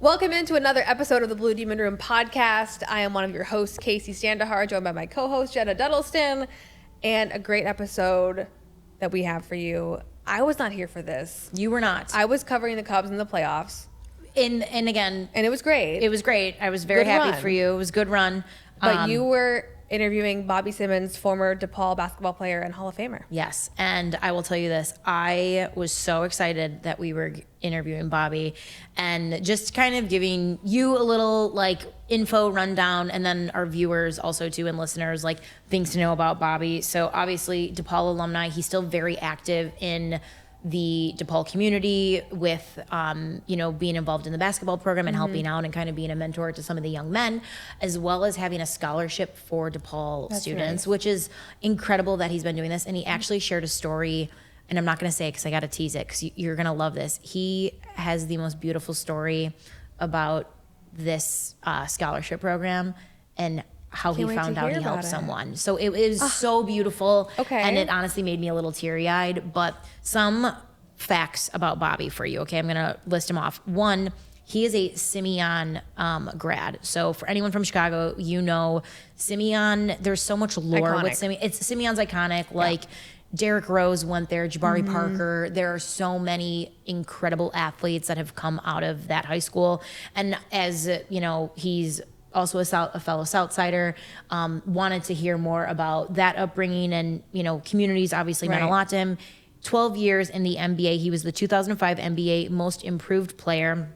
Welcome into another episode of the Blue Demon Room podcast. I am one of your hosts, Casey Standahar, joined by my co-host, Jenna Duddleston, and a great episode that we have for you. I was not here for this. You were not. I was covering the Cubs in the playoffs. And it was great. It was great. I was very happy for you. It was a good run. But you were interviewing Bobby Simmons, former DePaul basketball player and Hall of Famer. Yes. And I will tell you this. I was so excited that we were interviewing Bobby and just kind of giving you a little like info rundown, and then our viewers also too, and listeners, like things to know about Bobby. So obviously DePaul alumni, he's still very active in the DePaul community with, being involved in the basketball program and helping out and kind of being a mentor to some of the young men, as well as having a scholarship for DePaul students, which is incredible that he's been doing this. And he actually shared a story, and I'm not going to say it because I got to tease it because you're going to love this. He has the most beautiful story about this scholarship program and how he found out he helped someone. So it was so beautiful. Okay. And it honestly made me a little teary-eyed. But some facts about Bobby for you, okay? I'm going to list them off. One, he is a Simeon grad. So for anyone from Chicago, you know Simeon, there's so much lore with Simeon. Simeon's iconic. Like Derrick Rose went there, Jabari Parker. There are so many incredible athletes that have come out of that high school. And as, he's also a fellow Southsider, wanted to hear more about that upbringing, and, communities obviously meant a lot to him. 12 years in the NBA. He was the 2005 NBA Most Improved Player.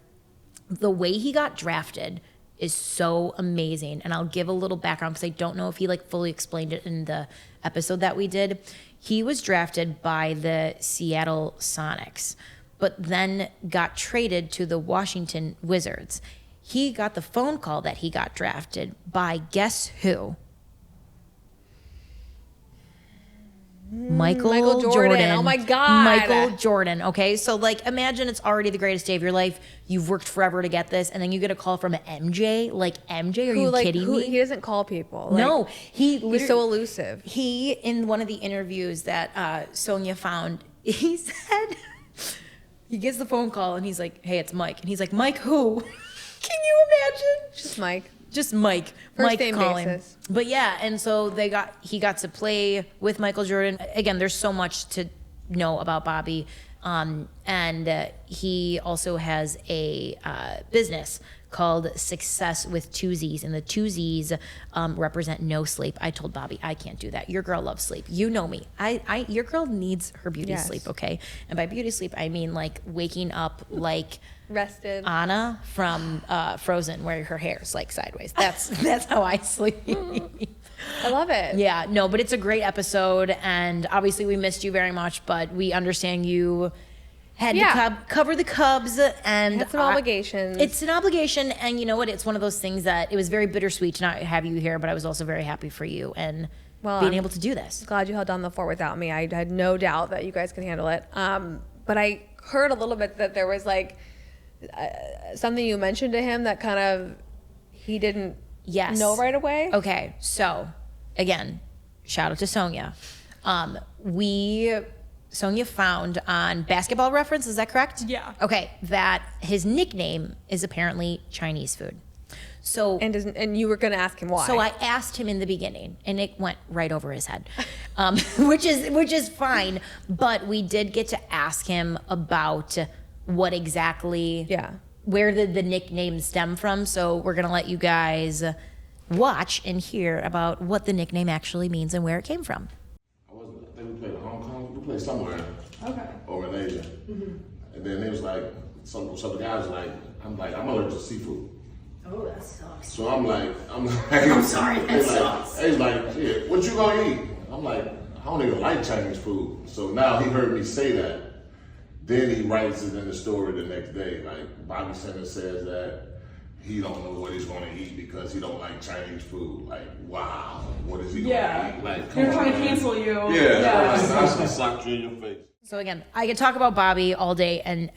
The way he got drafted is so amazing. And I'll give a little background because I don't know if he fully explained it in the episode that we did. He was drafted by the Seattle Sonics, but then got traded to the Washington Wizards. He got the phone call that he got drafted by guess who? Michael Jordan. Oh my God. Michael Jordan. Okay. So imagine it's already the greatest day of your life. You've worked forever to get this. And then you get a call from MJ. MJ, are you kidding me? He doesn't call people. No. He's so elusive. He, in one of the interviews that Sonia found, he said, he gets the phone call and he's like, hey, it's Mike. And he's like, Mike who? Can you imagine? Just Mike. Just Mike. First name basis. But yeah, and so he got to play with Michael Jordan. Again, there's so much to know about Bobby. And he also has a business called Success with Two Z's. And the two Z's represent no sleep. I told Bobby, I can't do that. Your girl loves sleep. You know me. Your girl needs her beauty sleep, okay? And by beauty sleep, I mean waking up rested Anna from Frozen, where her hair's sideways. That's how I sleep. I love it. Yeah, no, but it's a great episode, and obviously we missed you very much, but we understand you had to cover the Cubs, and it's an obligation. It's an obligation, and you know what? It's one of those things that it was very bittersweet to not have you here, but I was also very happy for you and being able to do this. Glad you held down the fort without me. I had no doubt that you guys could handle it. But I heard a little bit that there was something you mentioned to him that kind of he didn't know right away. Okay, so again, shout out to Sonia. Sonia found on Basketball Reference, is that correct? Yeah. Okay, that his nickname is apparently Chinese food. So and you were going to ask him why. So I asked him in the beginning, and it went right over his head, which is fine. But we did get to ask him about what exactly, where did the nickname stem from? So we're gonna let you guys watch and hear about what the nickname actually means and where it came from. I think we played in Hong Kong. We played somewhere. Okay. Or in Asia. And then it was some of the guys I'm allergic to seafood. Oh, that sucks. So I'm I'm sorry, that sucks. He's like, shit, what you gonna eat? I'm like, I don't even like Chinese food. So now he heard me say that. Then he writes it in the story the next day. Bobby Simmons says that he don't know what he's going to eat because he don't like Chinese food. Wow, what is he going to eat? They're trying to cancel you. Yeah. That's slapped you in your face. So again, I could talk about Bobby all day and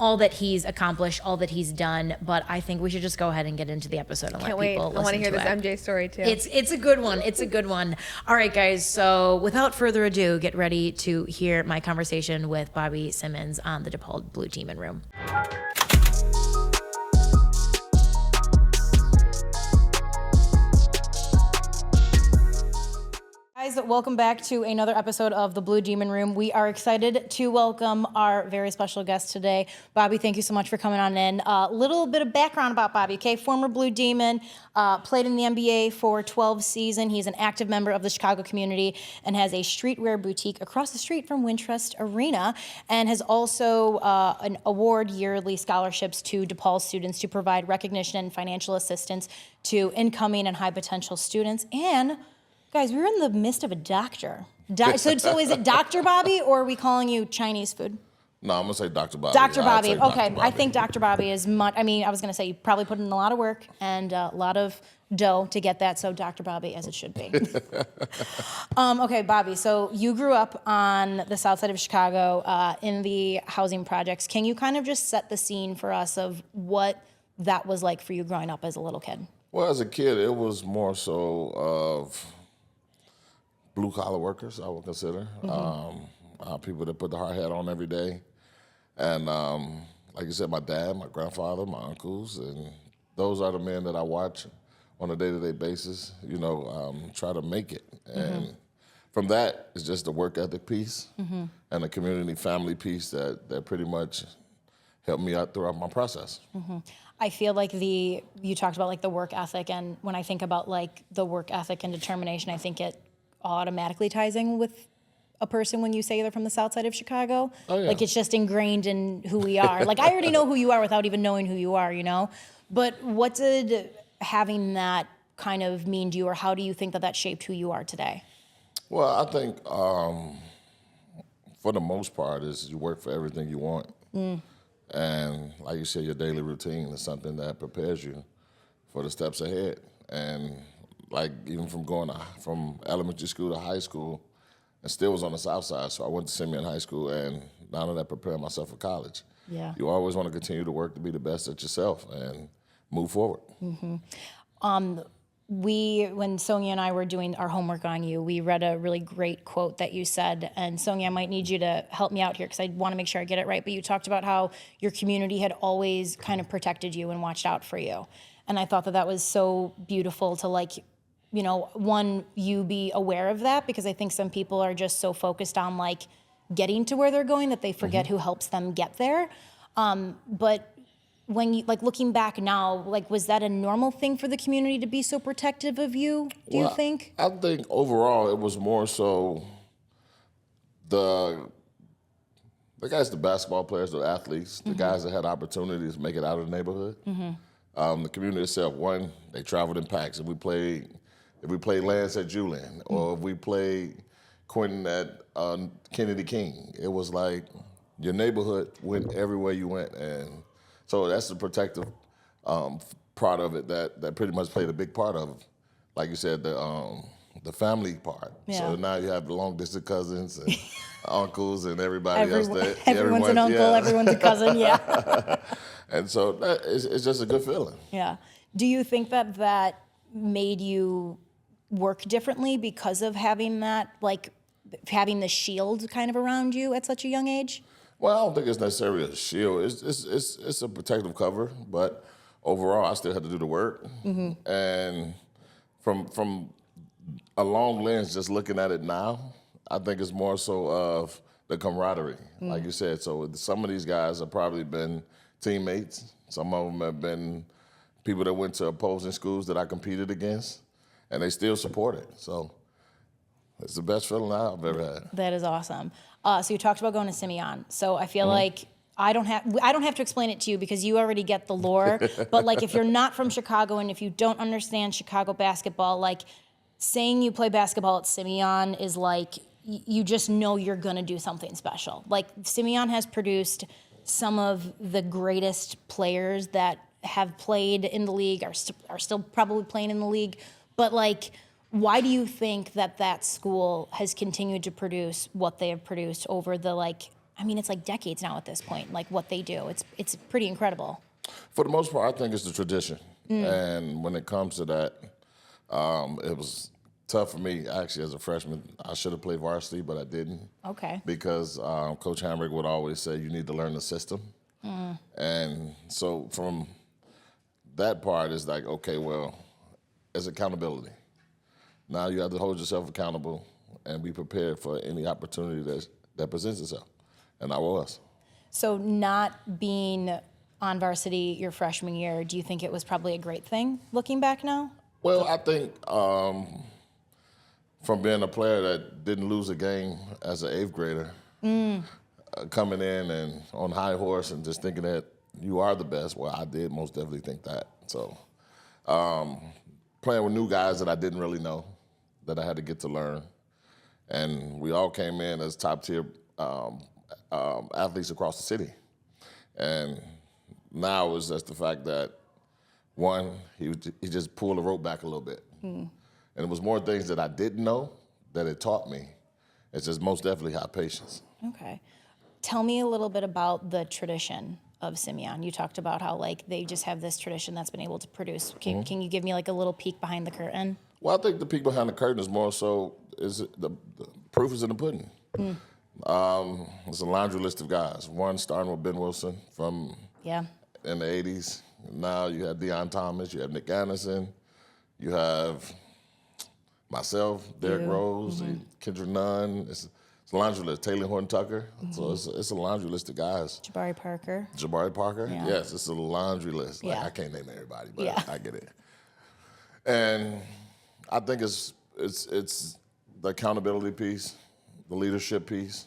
all that he's accomplished, all that he's done, but I think we should just go ahead and get into the episode and let people listen to it. I want to hear this MJ story too. It's a good one. It's a good one. All right, guys. So without further ado, get ready to hear my conversation with Bobby Simmons on the DePaul Blue Demon Room. guys, welcome back to another episode of the Blue Demon Room. We are excited to welcome our very special guest today. Bobby, thank you so much for coming on in. A little bit of background about Bobby, okay? Former Blue Demon, played in the NBA for 12 seasons. He's an active member of the Chicago community and has a streetwear boutique across the street from Wintrust Arena, and has also an award yearly scholarships to DePaul students to provide recognition and financial assistance to incoming and high potential students. And guys, we were in the midst of a doctor. So is it Dr. Bobby, or are we calling you Chinese food? No, I'm gonna say Dr. Bobby. Dr. Bobby. Dr. Okay, Bobby. I think Dr. Bobby is much. I mean, I was gonna say you probably put in a lot of work and a lot of dough to get that. So Dr. Bobby, as it should be. Okay, Bobby. So you grew up on the south side of Chicago in the housing projects. Can you kind of just set the scene for us of what that was like for you growing up as a little kid? Well, as a kid, it was more so of blue collar workers, I would consider. People that put the hard hat on every day. And like you said, my dad, my grandfather, my uncles, and those are the men that I watch on a day-to-day basis, try to make it. And from that, it's just the work ethic piece and the community family piece that pretty much helped me out throughout my process. I feel like you talked about like the work ethic, and when I think about like the work ethic and determination, I think it automatically ties in with a person when you say they're from the south side of Chicago. Oh, yeah. Like it's just ingrained in who we are. Like I already know who you are without even knowing who you are, But what did having that kind of mean to you, or how do you think that shaped who you are today? Well, I think for the most part is you work for everything you want. And like you said, your daily routine is something that prepares you for the steps ahead. And like even from going from elementary school to high school, and still was on the south side, so I went to Simeon High School, and now that I prepared myself for college. Yeah. You always want to continue to work to be the best at yourself and move forward. When Sonia and I were doing our homework on you, we read a really great quote that you said, and Sonia, I might need you to help me out here because I want to make sure I get it right, but you talked about how your community had always kind of protected you and watched out for you. And I thought that was so beautiful to one, you be aware of that, because I think some people are just so focused on like getting to where they're going that they forget who helps them get there. But when you looking back now, was that a normal thing for the community to be so protective of you? Do you think? I think overall it was more so the guys, the basketball players, the athletes, the guys that had opportunities to make it out of the neighborhood. The community itself, one, they traveled in packs. If we played Lance at Julian, or if we played Quentin at Kennedy King, it was like your neighborhood went everywhere you went. And so that's the protective part of it that pretty much played a big part of it. Like you said, the family part. Yeah. So now you have the long distance cousins and uncles and everybody else. Everyone's an uncle, everyone's a cousin, yeah. And so it's just a good feeling. Yeah. Do you think that made you work differently because of having that, having the shield kind of around you at such a young age? Well, I don't think it's necessarily a shield. It's a protective cover, but overall, I still had to do the work. And from a long lens, just looking at it now, I think it's more so of the camaraderie, like you said. So some of these guys have probably been teammates. Some of them have been people that went to opposing schools that I competed against, and they still support it. So it's the best feeling I've ever had. That is awesome. So you talked about going to Simeon. So I feel like I don't have to explain it to you because you already get the lore. But if you're not from Chicago and if you don't understand Chicago basketball, saying you play basketball at Simeon is you just know you're gonna do something special. Simeon has produced some of the greatest players that have played in the league, are still probably playing in the league. But why do you think that school has continued to produce what they have produced over the it's decades now at this point, what they do? It's pretty incredible. For the most part, I think it's the tradition. And when it comes to that, it was tough for me, actually, as a freshman. I should have played varsity, but I didn't. Okay. Because Coach Hamrick would always say, you need to learn the system. And so from that part, it's okay, well, it's accountability. Now you have to hold yourself accountable and be prepared for any opportunity that presents itself. And I was. So not being on varsity your freshman year, do you think it was probably a great thing looking back now? Well, I think from being a player that didn't lose a game as an 8th grader, coming in and on high horse and just thinking that you are the best, well, I did most definitely think that. So playing with new guys that I didn't really know, that I had to get to learn. And we all came in as top-tier athletes across the city. And now it was just the fact that, one, he just pulled the rope back a little bit. And it was more things that I didn't know that it taught me. It's just most definitely high patience. Okay. Tell me a little bit about the tradition of Simeon. You talked about how like they just have this tradition that's been able to produce. Can you give me like a little peek behind the curtain? Well, I think the peek behind the curtain is more so is the proof is in the pudding. It's a laundry list of guys. One starting with Ben Wilson from in the 80s. Now you have Deion Thomas, you have Nick Anderson, you have myself, Derrick Rose, Kendra Nunn. It's a laundry list. Taylor Horton Tucker. So it's a laundry list of guys. Jabari Parker. Yeah. Yes, it's a laundry list. Like, I can't name everybody, but I get it. And I think it's the accountability piece, the leadership piece,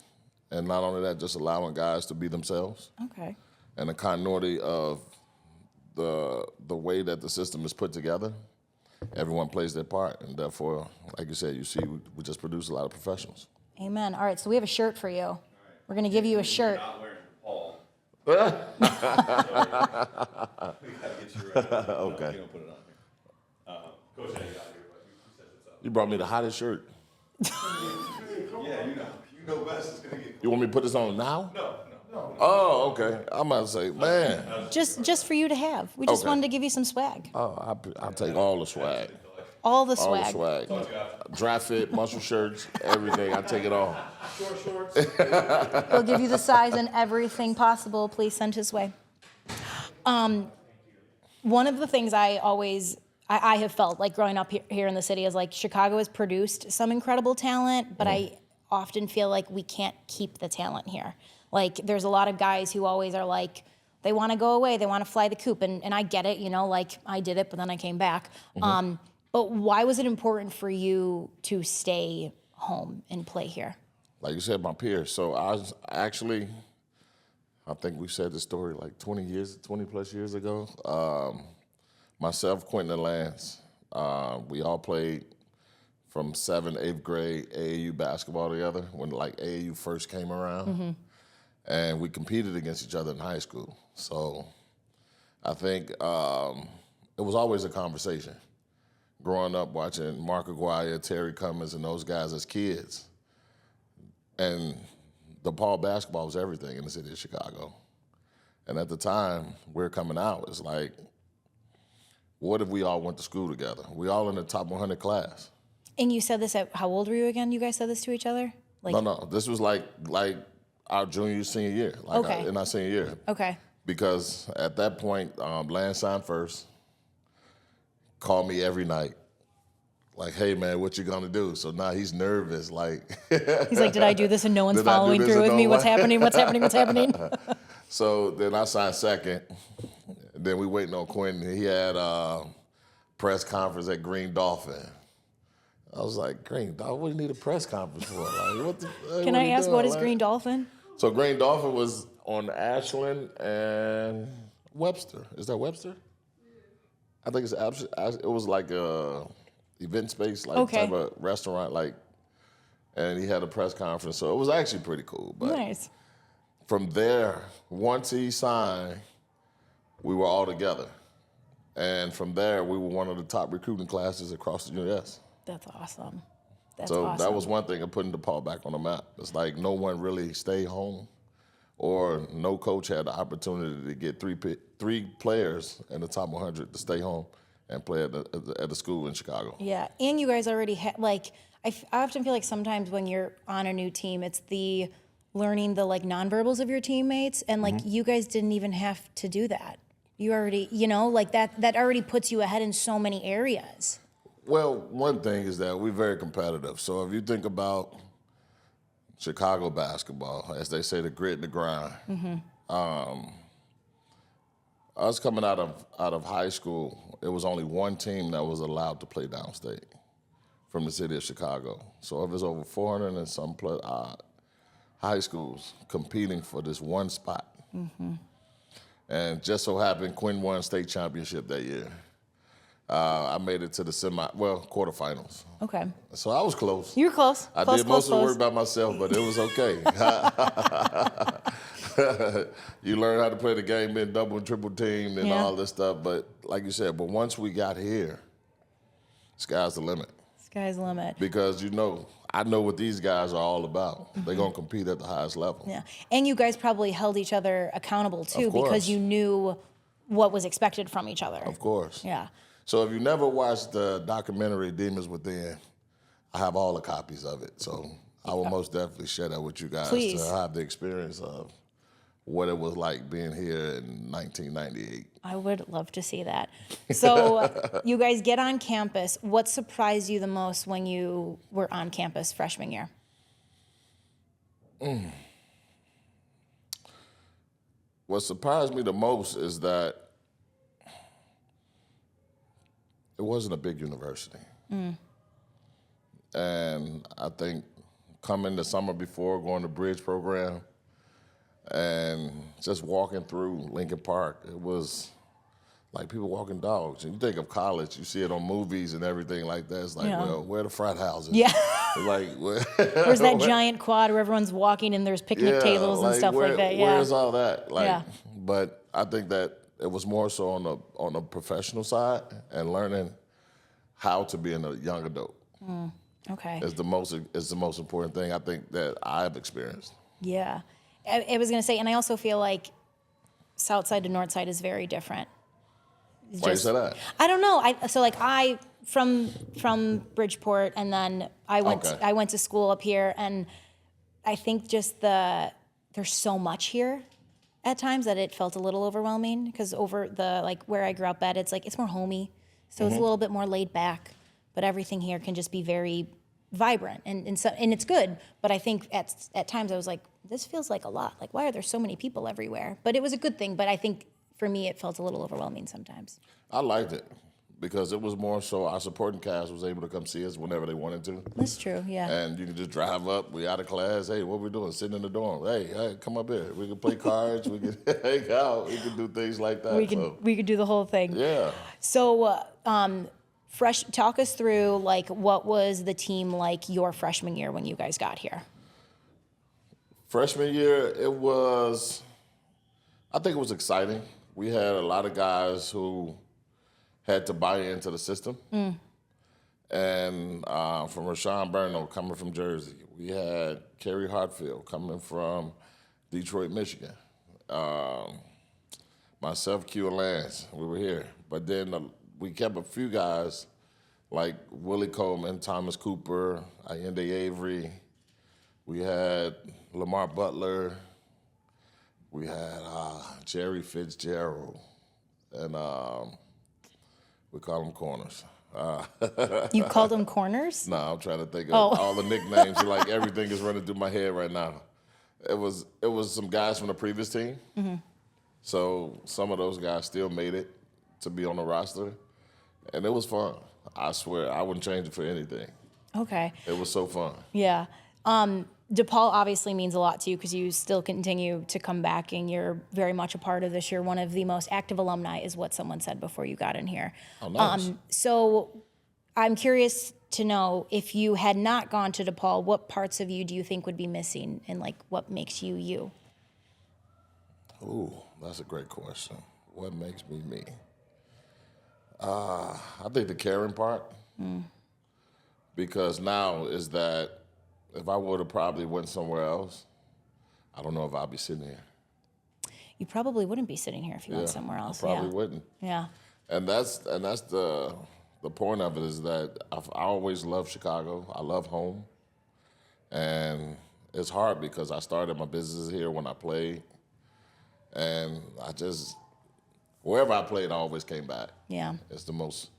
and not only that, just allowing guys to be themselves. Okay. And the continuity of the way that the system is put together. Everyone plays their part, and therefore, like you said, you see we just produce a lot of professionals. Amen. All right, so we have a shirt for you. We're going to give you a shirt. Not wearing DePaul. We gotta get you ready. Okay. You don't put it on here. Coach had it out here, but he sets it up. You brought me the hottest shirt. Yeah, you know best. It's gonna get. You want me to put this on now? No. Oh, okay. I'm about to say, man. Just for you to have. We just Okay. wanted to give you some swag. Oh, I'll take all the swag. All the All the swag. swag. Dry fit, muscle shirts, everything. I take it all. Short shorts. We'll give you the size and everything possible. Please send his way. One of the things I have felt like growing up here in the city is like Chicago has produced some incredible talent, but I often feel like we can't keep the talent here. Like there's a lot of guys who always are like, they want to go away, they want to fly the coop, and I get it, like I did it, but then I came back. But why was it important for you to stay home and play here? Like you said, my peers. So I was actually, I think we said the story like 20 plus years ago. Myself, Quentin, and Lance, we all played from 7th, 8th grade AAU basketball together when like AAU first came around. And we competed against each other in high school. So I think it was always a conversation. Growing up watching Mark Aguirre, Terry Cummins, and those guys as kids. And DePaul Basketball was everything in the city of Chicago. And at the time, we're coming out, it's like, what if we all went to school together? We all in the top 100 class. And you said this at, how old were you again? You guys said this to each other? Like, No, this was like our senior year, in our senior year. Okay. Because at that point, Lance signed first, called me every night, like, hey man, what you gonna do? So now he's nervous, like. He's like, did I do this and no one's following through with me? What's happening? What's happening? So then I signed second. Then we waiting on Quentin. He had a press conference at Green Dolphin. I was like, Green Dolphin, what do you need a press conference for? Like, what the? Can I ask, what is Green Dolphin? So Green Dolphin was on Ashland and Webster. Is that Webster? I think it was like a event space, like type of restaurant, like, and he had a press conference. So it was actually pretty cool. But nice. From there, once he signed, we were all together. And from there, we were one of the top recruiting classes across the U.S. That's awesome. That was one thing of putting DePaul back on the map. It's like no one really stayed home, or no coach had the opportunity to get three players in the top 100 to stay home and play at the school in Chicago. Yeah, and you guys already had, like, I often feel like sometimes when you're on a new team, it's the learning the, like, nonverbals of your teammates, and, like, you guys didn't even have to do that. You already, like, that already puts you ahead in so many areas. Well, one thing is that we're very competitive. So if you think about Chicago basketball, as they say, the grit and the grind. Us coming out of high school, it was only one team that was allowed to play downstate from the city of Chicago. So it was over 400 and some high schools competing for this one spot. And just so happened, Quinn won state championship that year. I made it to the quarterfinals. Okay. So I was close. You were close. I Close, did close, most of the close. work by myself, but it was okay. You learn how to play the game, being double and triple teamed and all this stuff. But like you said, but once we got here, sky's the limit. Sky's the limit. Because I know what these guys are all about. They're going to compete at the highest level. Yeah. And you guys probably held each other accountable too, Of course. because you knew what was expected from each other. Of course. Yeah. So if you never watched the documentary Demons Within, I have all the copies of it. So I will most definitely share that with you guys Please. to have the experience of what it was like being here in 1998. I would love to see that. So you guys get on campus. What surprised you the most when you were on campus freshman year? What surprised me the most is that it wasn't a big university. And I think coming the summer before, going to bridge program, and just walking through Lincoln Park, it was like people walking dogs. And you think of college, you see it on movies and everything like that. It's like, well, where are the frat houses? Yeah. Like, Where's that giant quad where everyone's walking and there's picnic tables and stuff like that? Yeah. Where's all that? Like, Yeah. But I think that it was more so on the professional side and learning how to be a young adult. Okay. Is the most important thing I think that I've experienced. Yeah. I was going to say, and I also feel like South Side to North Side is very different. Why you say that? I don't know. I from Bridgeport, and then I went to school up here, and I think just there's so much here at times that it felt a little overwhelming, because over where I grew up at, it's more homey, so it's a little bit more laid back, but everything here can just be very vibrant and it's good. But I think at times I was like, this feels like a lot. Like, why are there so many people everywhere? But it was a good thing. But I think for me, it felt a little overwhelming sometimes. I liked it because it was more so our supporting cast was able to come see us whenever they wanted to. That's true, yeah. And you can just drive up, we out of class, hey, what we doing? Sitting in the dorm. Hey, come up here. We can play cards, we can hang out, we can do things like that. We could do the whole thing. Yeah. So talk us through, like, what was the team like your freshman year when you guys got here? Freshman year, I think it was exciting. We had a lot of guys who had to buy into the system. And from Rashawn Burnell coming from Jersey. We had Kerry Hartfield coming from Detroit, Michigan. Myself, Q, and Lance, we were here. But then we kept a few guys like Willie Coleman, Thomas Cooper, Allende Avery. We had Lamar Butler. We had Jerry Fitzgerald. And we call them corners. You called them corners? No, I'm trying to think of all the nicknames. Like, everything is running through my head right now. It was some guys from the previous team. So some of those guys still made it to be on the roster. And it was fun. I swear, I wouldn't change it for anything. Okay. It was so fun. Yeah. DePaul obviously means a lot to you because you still continue to come back and you're very much a part of this. You're one of the most active alumni, is what someone said before you got in here. Oh, nice. So I'm curious to know, if you had not gone to DePaul, what parts of you do you think would be missing, and like what makes you you? Ooh, that's a great question. What makes me me? I think the caring part. Because now is that if I would have probably went somewhere else, I don't know if I'd be sitting here. You probably wouldn't be sitting here if you went somewhere else. I probably wouldn't. Yeah. And that's the point of it, is that I always loved Chicago. I love home. And it's hard because I started my business here when I played. And wherever I played, I always came back. Yeah. It's the most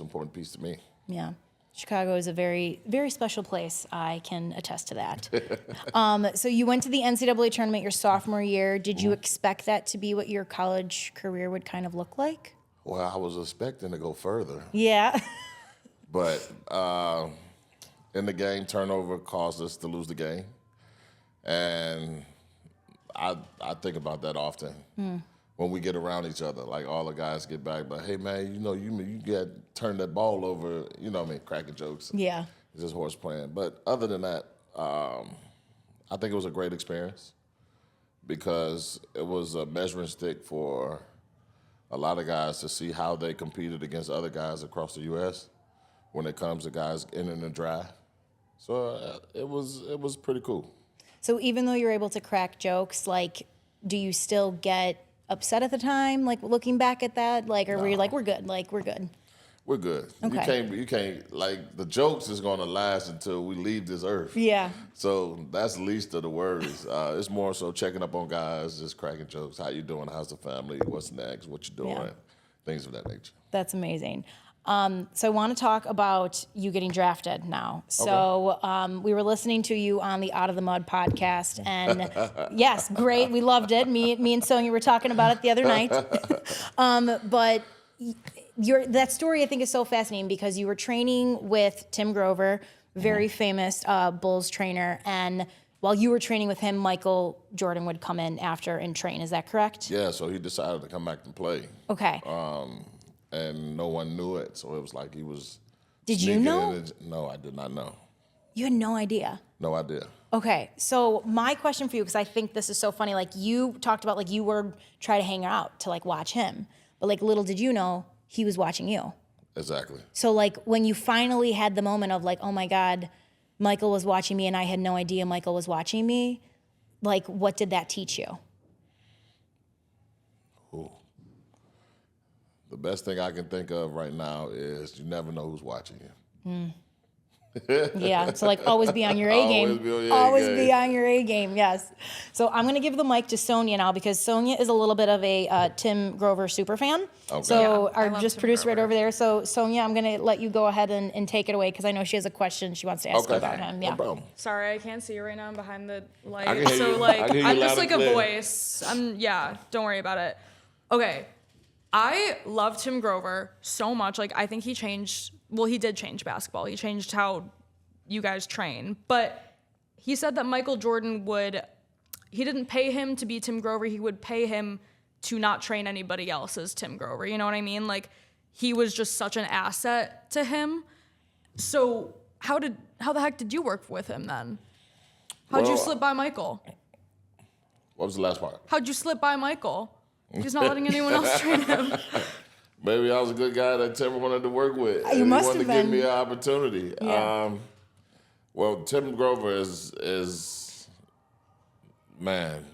important piece to me. Yeah. Chicago is a very, very special place. I can attest to that. So you went to the NCAA tournament your sophomore year. Did you expect that to be what your college career would kind of look like? Well, I was expecting to go further. Yeah. But in the game, turnover caused us to lose the game. And I think about that often when we get around each other. Like, all the guys get back, but hey, man, you get turned that ball over, cracking jokes. Yeah. It's just horse playing. But other than that, I think it was a great experience because it was a measuring stick for a lot of guys to see how they competed against other guys across the U.S. when it comes to guys in the draft. So it was pretty cool. So even though you're able to crack jokes, like, do you still get upset at the time, like, looking back at that? Like, or were you like, we're good, we're good? We're good. Okay. You can't, like, the jokes is going to last until we leave this earth. Yeah. So that's the least of the worries. It's more so checking up on guys, just cracking jokes. How you doing? How's the family? What's next? What you doing? Yeah. Things of that nature. That's amazing. So I want to talk about you getting drafted now. So we were listening to you on the Out of the Mud podcast, and yes, great, we loved it. Me and Sonia were talking about it the other night. But that story, I think, is so fascinating because you were training with Tim Grover, very famous Bulls trainer, and while you were training with him, Michael Jordan would come in after and train. Is that correct? Yeah, so he decided to come back and play. Okay. And no one knew it, so it was like he was. Did you know? No, I did not know. You had no idea? No idea. Okay, so my question for you, because I think this is so funny, like, you talked about, like, you were trying to hang out to, like, watch him, but, like, little did you know he was watching you. Exactly. So, like, when you finally had the moment of, like, oh my God, Michael was watching me and I had no idea Michael was watching me, like, what did that teach you? Ooh. The best thing I can think of right now is you never know who's watching you. Yeah, so, like, always be on your A game. Always be on your A game, yes. So I'm going to give the mic to Sonia now because Sonia is a little bit of a Tim Grover super fan. Okay. So I our love just Tim producer right Grover. over there. So Sonia, I'm going to let you go ahead and take it away because I know she has a question she wants to ask you about him. Yeah. No problem. Sorry, I can't see you right now. I'm behind the light. I can hear So you. like I can hear you I'm loud just and like a clear. voice. Don't worry about it. Okay. I love Tim Grover so much. Like, I think he did change basketball. He changed how you guys train. But he said that Michael Jordan he didn't pay him to be Tim Grover. He would pay him to not train anybody else as Tim Grover. You know what I mean? Like, he was just such an asset to him. So how the heck did you work with him then? How'd you slip by Michael? What was the last part? How'd you slip by Michael? He's not letting anyone else train him. Maybe I was a good guy that Tim wanted to work with. You and must he wanted have to give been. me an opportunity. Yeah. Well, Tim Grover is man,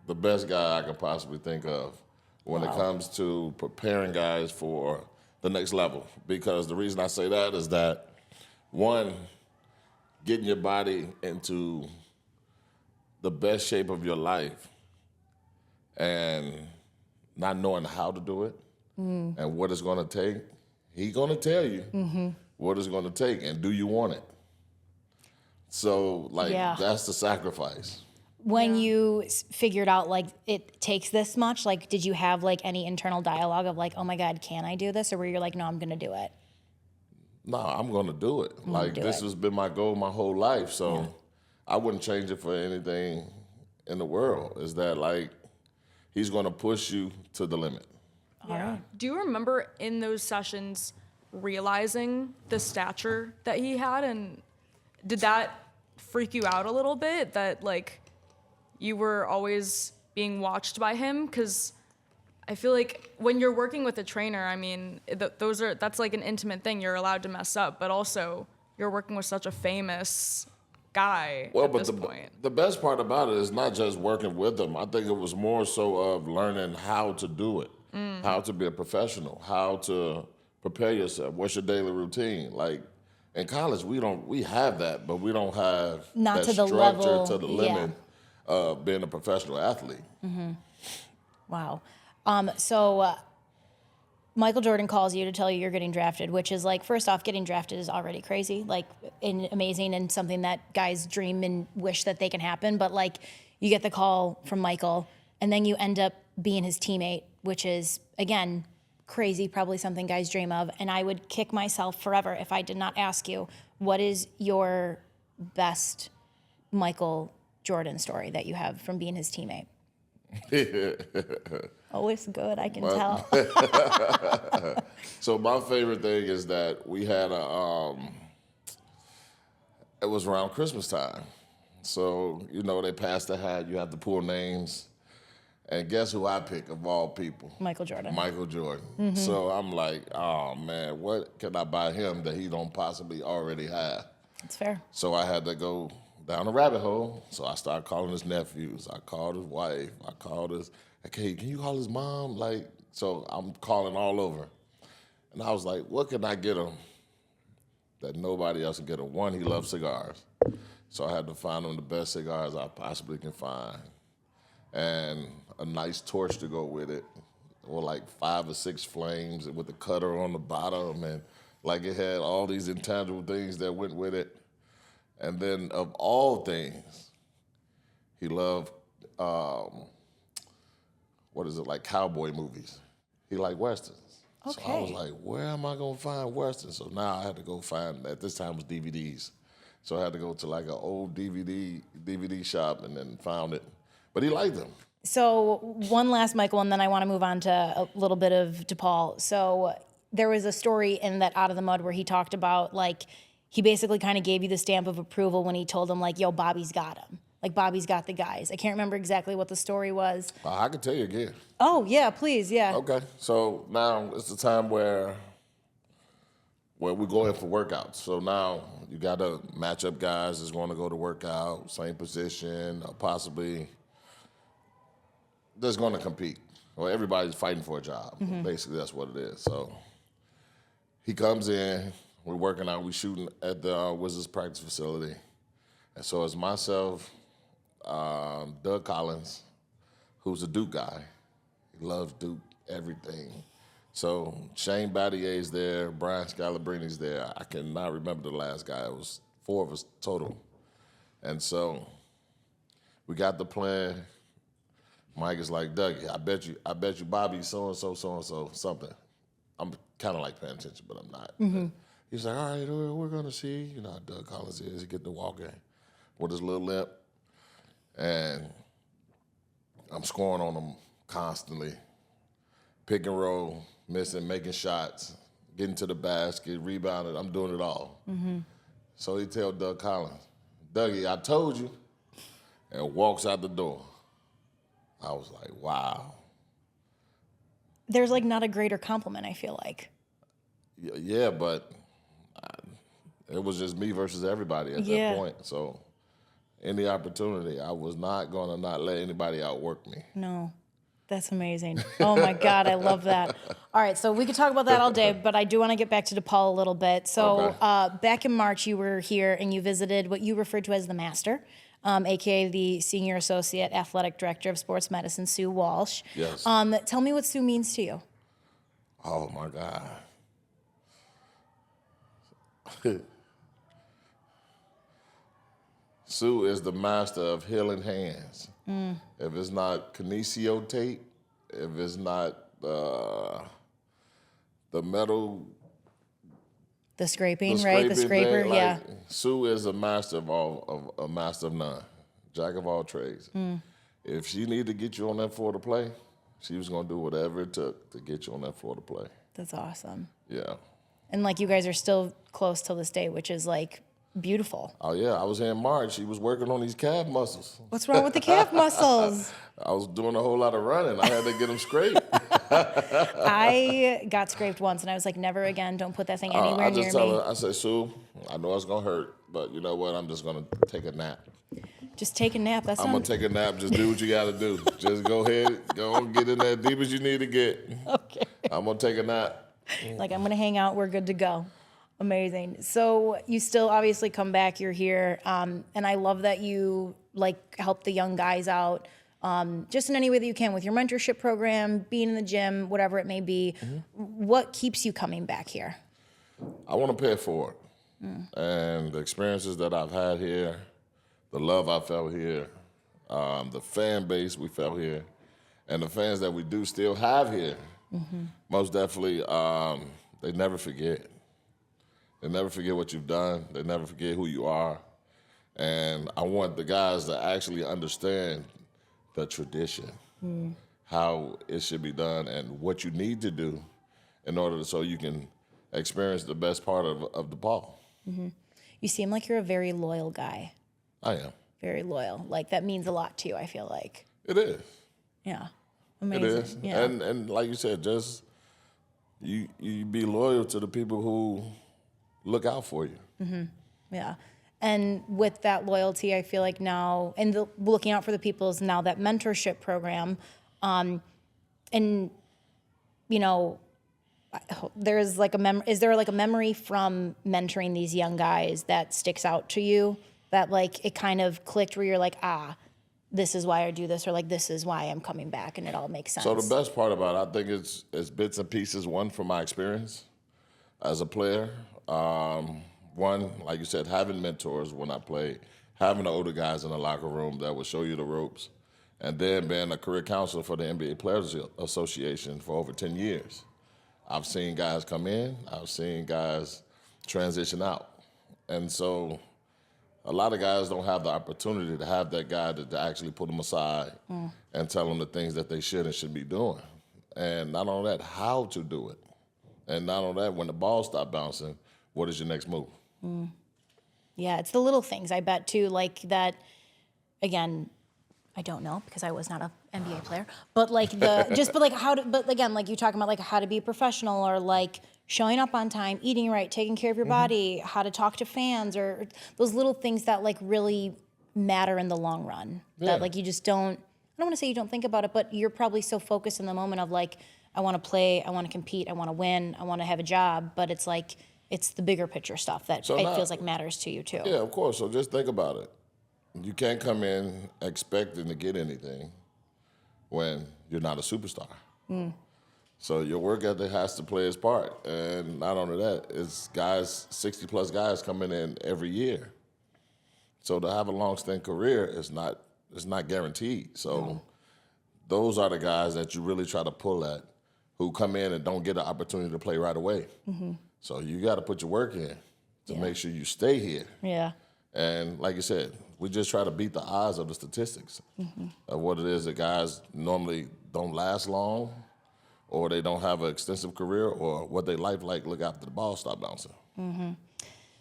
the best guy I could possibly think of when it comes to preparing guys for the next level. Because the reason I say that is that, one, getting your body into the best shape of your life and not knowing how to do it and what it's going to take, he's going to tell you what it's going to take and do you want it. So, like, that's the sacrifice. When you figured out, like, it takes this much, like, did you have, like, any internal dialogue of, like, oh my God, can I do this? Or were you like, no, I'm going to do it? No, I'm going to do it. Like, this has been my goal my whole life. So I wouldn't change it for anything in the world. Is that, like, he's going to push you to the limit. Yeah. Do you remember in those sessions realizing the stature that he had, and did that freak you out a little bit that, like, you were always being watched by him? Because I feel like when you're working with a trainer, I mean, that's like an intimate thing. You're allowed to mess up, but also you're working with such a famous guy at this point. The best part about it is not just working with him. I think it was more so of learning how to do it, how to be a professional, how to prepare yourself. What's your daily routine? Like, in college, we have that, but we don't have Not that to the structure level, to the limit of being a professional athlete. Wow. So Michael Jordan calls you to tell you you're getting drafted, which is like, first off, getting drafted is already crazy, like amazing and something that guys dream and wish that they can happen. But like, you get the call from Michael, and then you end up being his teammate, which is, again, crazy, probably something guys dream of. And I would kick myself forever if I did not ask you, what is your best Michael Jordan story that you have from being his teammate? Always good, I can tell. So my favorite thing is that we had it was around Christmas time. So, they passed the hat, you have to pull names. And guess who I pick of all people? Michael Jordan. Michael Jordan. So I'm like, oh man, what can I buy him that he don't possibly already have? That's fair. So I had to go down a rabbit hole. So I started calling his nephews. I called his wife. I called his, okay, can you call his mom? So I'm calling all over. And I was like, what can I get him that nobody else can get him? One, he loves cigars. So I had to find him the best cigars I possibly can find. And a nice torch to go with it, or like 5 or 6 flames with the cutter on the bottom, and like it had all these intangible things that went with it. And then of all things, he loved, like cowboy movies. He liked Westerns. Okay. So I was like, where am I gonna find Westerns? So now I had to go find, at this time it was DVDs. So I had to go to like an old DVD shop and then found it. But he liked them. So one last Michael, and then I want to move on to a little bit of DePaul. So there was a story in that Out of the Mud where he talked about, like, he basically kind of gave you the stamp of approval when he told him, like, yo, Bobby's got him. Like, Bobby's got the guys. I can't remember exactly what the story was. I can tell you again. Oh, yeah, please, yeah. Okay, so now it's the time where we go in for workouts. So now you got to match up guys that's going to go to workout, same position, or possibly that's going to compete. Well, everybody's fighting for a job. Basically, that's what it is. So he comes in, we're working out, we shooting at the Wizards practice facility. And so it's myself, Doug Collins, who's a Duke guy. He loves Duke, everything. So Shane Battier's there, Brian Scalabrini's there. I cannot remember the last guy. It was 4 of us total. And so we got the plan. Mike is like, Dougie, I bet you Bobby so-and-so, something. I'm kind of like paying attention, but I'm not. He's like, all right, we're going to see. You know how Doug Collins is. He get to walk in with his little limp. And I'm scoring on him constantly. Pick and roll, missing, making shots, getting to the basket, rebounding. I'm doing it all. So he tell Doug Collins, Dougie, I told you, and walks out the door. I was like, wow. There's like not a greater compliment, I feel like. Yeah, but it was just me versus everybody at that point. So any opportunity, I was not going to not let anybody outwork me. No, that's amazing. Oh my God, I love that. All right, so we could talk about that all day, but I do want to get back to DePaul a little bit. So back in March, you were here and you visited what you referred to as the Master. AKA the Senior Associate Athletic Director of Sports Medicine, Sue Walsh. Yes. Tell me what Sue means to you. Oh, my God. Sue is the master of healing hands. If it's not kinesio tape, if it's not the metal... The scraping, right? The scraper, thing, yeah. Sue is a master of a master of none, jack of all trades. If she needed to get you on that floor to play, she was going to do whatever it took to get you on that floor to play. That's awesome. Yeah. And like you guys are still close till this day, which is like beautiful. Oh, yeah. I was here in March. She was working on these calf muscles. What's wrong with the calf muscles? I was doing a whole lot of running. I had to get them scraped. I got scraped once, and I was like, never again. Don't put that thing anywhere I near just tell me. her, I said, Sue, I know it's going to hurt, but you know what? I'm just going to take a nap. Just take a nap. That's I'm going to take a nap. Just do what you got to do. Just go ahead. Go and get in there deep as you need to get. Okay. I'm going to take a nap. Like, I'm going to hang out. We're good to go. Amazing. So you still obviously come back. You're here. And I love that you, like, help the young guys out. just in any way that you can with your mentorship program, being in the gym, whatever it may be. What keeps you coming back here? I want to pay it forward. And the experiences that I've had here, the love I felt here, the fan base we felt here, and the fans that we do still have here, most definitely, they never forget. They never forget what you've done. They never forget who you are. And I want the guys to actually understand the tradition, how it should be done, and what you need to do in order so you can experience the best part of DePaul. You seem like you're a very loyal guy. I am. Very loyal. Like, that means a lot to you, I feel like. It is. Yeah. Amazing. It is. Yeah. And like you said, just you be loyal to the people who look out for you. Yeah. And with that loyalty, I feel like now, and looking out for the people is now that mentorship program. And, you know, there's like is there like a memory from mentoring these young guys that sticks out to you, that like it kind of clicked where you're like, this is why I do this, or like, this is why I'm coming back, and it all makes sense? So the best part about it, I think it's bits and pieces. One, from my experience as a player. One, like you said, having mentors when I played, having the older guys in the locker room that would show you the ropes, and then being a career counselor for the NBA Players Association for over 10 years. I've seen guys come in, I've seen guys transition out. And so a lot of guys don't have the opportunity to have that guy to actually put them aside and tell them the things that they should and should be doing. And not only that, how to do it. And not only that, when the ball stops bouncing, what is your next move? Yeah, it's the little things, I bet, too, like that, again, I don't know because I was not an NBA player, but like but again, like you talking about like how to be a professional, or like showing up on time, eating right, taking care of your body, how to talk to fans, or those little things that like really matter in the long run. Yeah. That like you just don't, I don't want to say you don't think about it, but you're probably so focused in the moment of like, I want to play, I want to compete, I want to win, I want to have a job, but it's like, it's the bigger picture stuff that feels like matters to you too. Yeah, of course. So just think about it. You can't come in expecting to get anything when you're not a superstar. So your work ethic has to play its part. And not only that, it's guys, 60-plus guys coming in every year. So to have a long-stint career is not guaranteed. So those are the guys that you really try to pull at, who come in and don't get an opportunity to play right away. So you got to put your work in to make sure you stay here. Yeah. And like you said, we just try to beat the odds of the statistics of what it is that guys normally don't last long, or they don't have an extensive career, or what they life like look after the ball stop bouncing.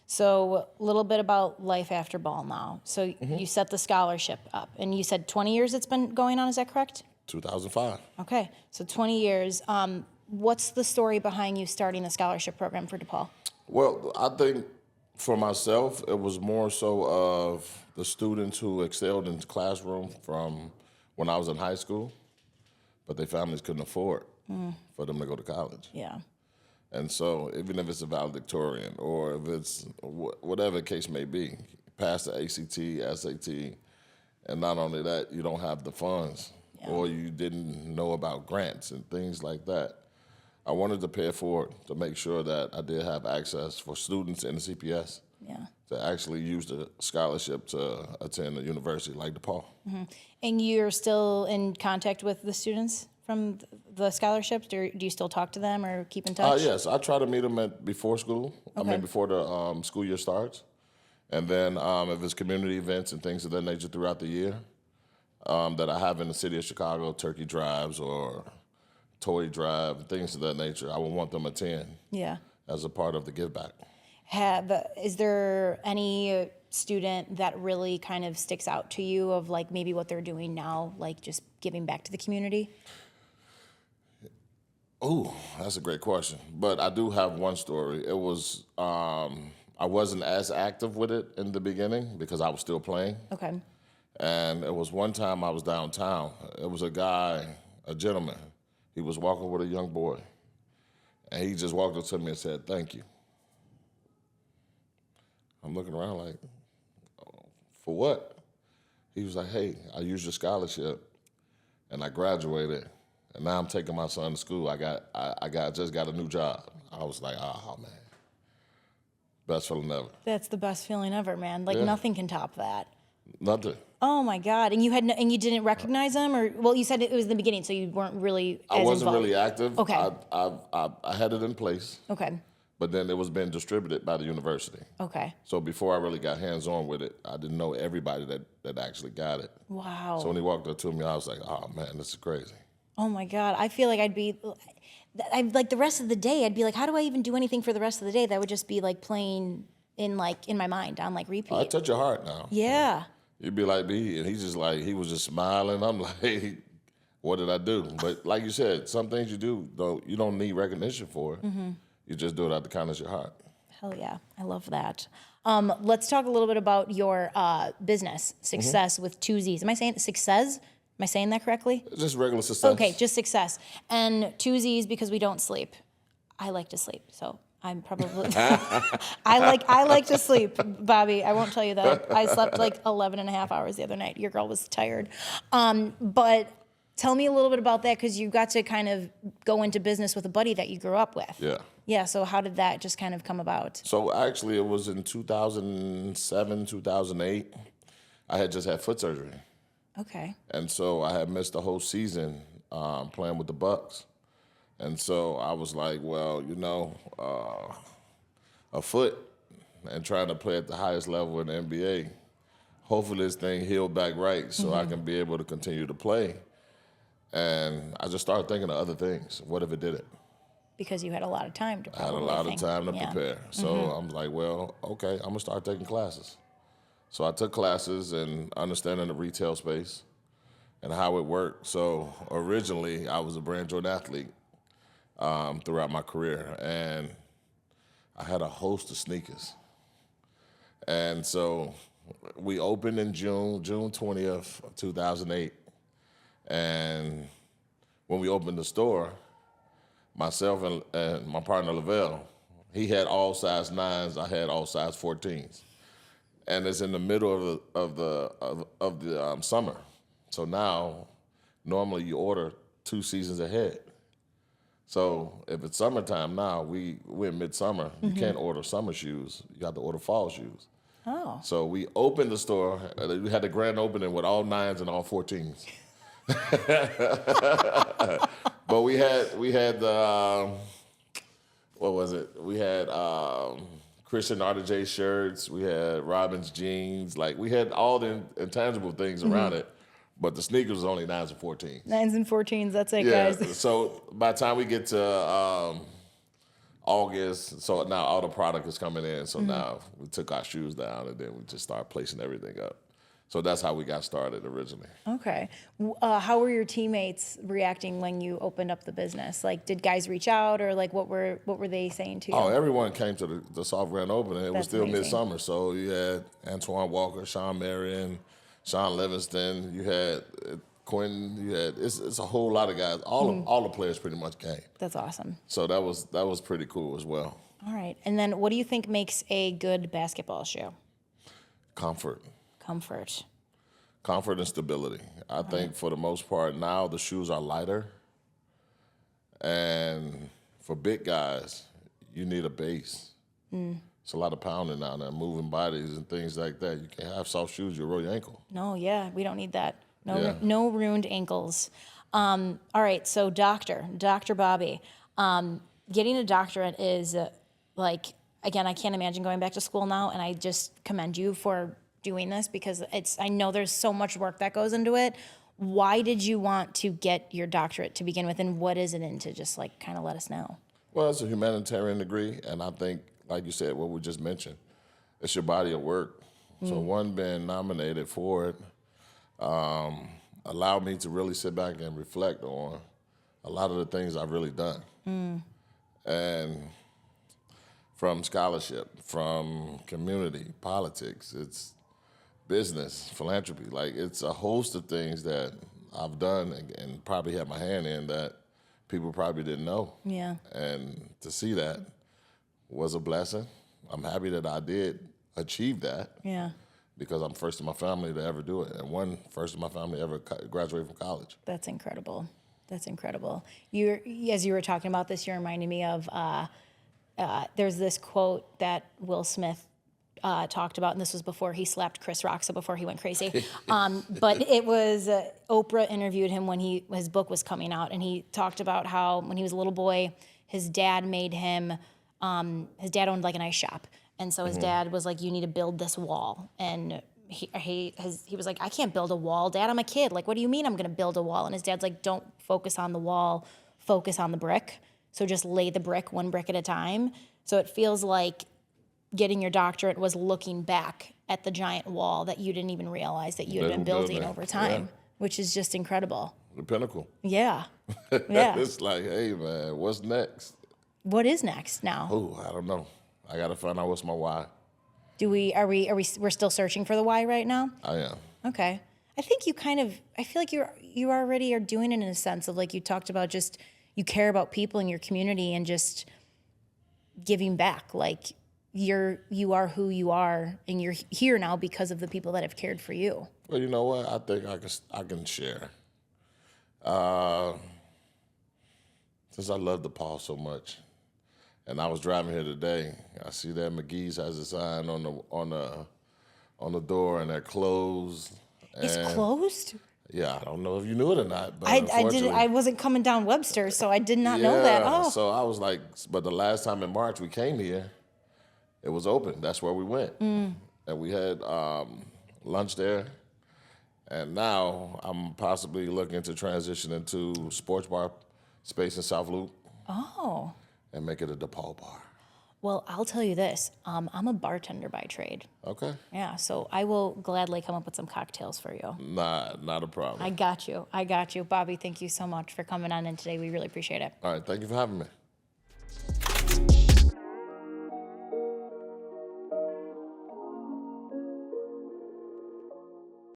So a little bit about life after ball now. So you set the scholarship up, and you said 20 years it's been going on, is that correct? 2005. Okay, so 20 years. What's the story behind you starting the scholarship program for DePaul? Well, I think for myself, it was more so of the students who excelled in the classroom from when I was in high school, but their families couldn't afford for them to go to college. Yeah. And so even if it's a valedictorian, or if it's whatever the case may be, pass the ACT, SAT, and not only that, you don't have the funds, or you didn't know about grants and things like that. I wanted to pay it forward to make sure that I did have access for students in the CPS to actually use the scholarship to attend a university like DePaul. And you're still in contact with the students from the scholarships? Do you still talk to them or keep in touch? Yes, I try to meet them before school. Okay. Before the school year starts. And then if it's community events and things of that nature throughout the year that I have in the city of Chicago, turkey drives or toy drive, things of that nature, I would want them to attend as a part of the give back. Is there any student that really kind of sticks out to you of like maybe what they're doing now, like just giving back to the community? Oh, that's a great question. But I do have one story. It was, I wasn't as active with it in the beginning because I was still playing. Okay. And it was one time I was downtown. It was a guy, a gentleman. He was walking with a young boy. And he just walked up to me and said, "Thank you." I'm looking around like, "Oh, for what?" He was like, "Hey, I used your scholarship and I graduated, and now I'm taking my son to school. I just got a new job. I was like, oh man, best feeling ever. That's the best feeling ever, man. Like nothing can top that. Nothing. Oh my God! And you didn't recognize them, or well, you said it was in the beginning, so you weren't really. I wasn't involved. really active. Okay. I had it in place. Okay. But then it was being distributed by the university. Okay. So before I really got hands-on with it, I didn't know everybody that actually got it. Wow. So when he walked up to me, I was like, oh man, this is crazy. Oh my God! I feel like I'd like the rest of the day. I'd be like, how do I even do anything for the rest of the day? That would just be like playing in my mind on like repeat. I touch your heart now. Yeah. You'd be like me, and he was just smiling. I'm like, what did I do? But like you said, some things you do, though, you don't need recognition for it. Mm-hmm. You just do it out the kindness of your heart. Hell yeah. I love that. Let's talk a little bit about your business, success with 2 Z's. Am I saying success? Am I saying that correctly? Just regular success. Okay, just success. And 2 Z's because we don't sleep. I like to sleep, so I'm probably I like to sleep, Bobby. I won't tell you that. I slept like 11 and a half hours the other night. Your girl was tired. But tell me a little bit about that, because you got to kind of go into business with a buddy that you grew up with. Yeah. Yeah, so how did that just kind of come about? So actually it was in 2007, 2008. I had just had foot surgery. Okay. And so I had missed the whole season playing with the Bucks. And so I was like, well, a foot and trying to play at the highest level in the NBA. Hopefully this thing healed back right so I can be able to continue to play. And I just started thinking of other things. What if it didn't? Because you had a lot of time to I had a lot of time to Yeah. prepare. So I'm like, well, okay, I'm going to start taking classes. So I took classes and understanding the retail space and how it worked. So originally, I was a brand Jordan athlete throughout my career. And I had a host of sneakers. And so we opened in June 20th of 2008. And when we opened the store, myself and my partner Lavelle, he had all size 9s, I had all size 14s. And it's in the middle of the summer. So now, normally you order 2 seasons ahead. So if it's summertime now, we're in midsummer, you can't order summer shoes, you got to order fall shoes. Oh. So we opened the store, we had the grand opening with all 9s and all 14s. But we had the what was it? We had Christian Artiger shirts. We had Robin's jeans. Like we had all the intangible things around it, but the sneakers was only 9s and 14s. 9s and 14s. That's it, Yeah. guys. So by the time we get to August, so now all the product is coming in. So now we took our shoes down and then we just started placing everything up. So that's how we got started originally. Okay. How were your teammates reacting when you opened up the business? Like, did guys reach out, or like what were they saying to you? Oh, everyone came to the soft grand opening. It was That's still amazing. midsummer. So you had Antoine Walker, Sean Marion, Sean Livingston, you had Quentin, you had it's a whole lot of guys. All the players pretty much came. That's awesome. So that was pretty cool as well. All right. And then what do you think makes a good basketball shoe? Comfort. Comfort and stability. I think for the most part now the shoes are lighter. And for big guys, you need a base. It's a lot of pounding down there, moving bodies and things like that. You can't have soft shoes, you'll roll your ankle. No, yeah, we don't need that. No, Yeah. no ruined ankles. All right, so Dr. Bobby, getting a doctorate is like, again, I can't imagine going back to school now, and I just commend you for doing this because I know there's so much work that goes into it. Why did you want to get your doctorate to begin with, and what is it into? Just like kind of let us know. Well, it's a humanitarian degree, and I think, like you said, what we just mentioned, it's your body of work. So one being nominated for it allowed me to really sit back and reflect on a lot of the things I've really done. And from scholarship, from community, politics, it's business, philanthropy. Like, it's a host of things that I've done and probably had my hand in that people probably didn't know. Yeah. And to see that was a blessing. I'm happy that I did achieve that. Yeah. because I'm first in my family to ever do it, and one first in my family ever graduate from college. That's incredible. That's incredible. As you were talking about this, you're reminding me of there's this quote that Will Smith talked about, and this was before he slapped Chris Rock, so before he went crazy. But it was Oprah interviewed him when his book was coming out, and he talked about how when he was a little boy, his dad made him. His dad owned like an ice shop, and so his dad was like, "You need to build this wall," and he was like, "I can't build a wall, Dad. I'm a kid. Like, what do you mean I'm going to build a wall?" And his dad's like, "Don't focus on the wall, focus on the brick. So just lay the brick, one brick at a time." So it feels like getting your doctorate was looking back at the giant wall that you didn't even realize that you had been building over time, which is just incredible. The pinnacle. Yeah. Yeah. It's like, hey, man, what's next? What is next now? Oh, I don't know. I got to find out what's my why. We're still searching for the why right now? I am. Okay. I think I feel like you already are doing it in a sense of, like, you talked about, just you care about people in your community and just giving back. Like, you are who you are, and you're here now because of the people that have cared for you. Well, you know what? I think I can share. Since I love DePaul so much, and I was driving here today, I see that McGee's has a sign on the door, and they're closed. It's closed? Yeah, I don't know if you knew it or not, but I wasn't coming down Webster, so I did not know that. Oh. So I was like, but the last time in March we came here, it was open. That's where we went. And we had lunch there. And now I'm possibly looking to transition into sports bar space in South Loop. Oh. And make it a DePaul bar. Well, I'll tell you this. I'm a bartender by trade. Okay. Yeah, so I will gladly come up with some cocktails for you. Not a problem. I got you. Bobby, thank you so much for coming on in today. We really appreciate it. All right, thank you for having me.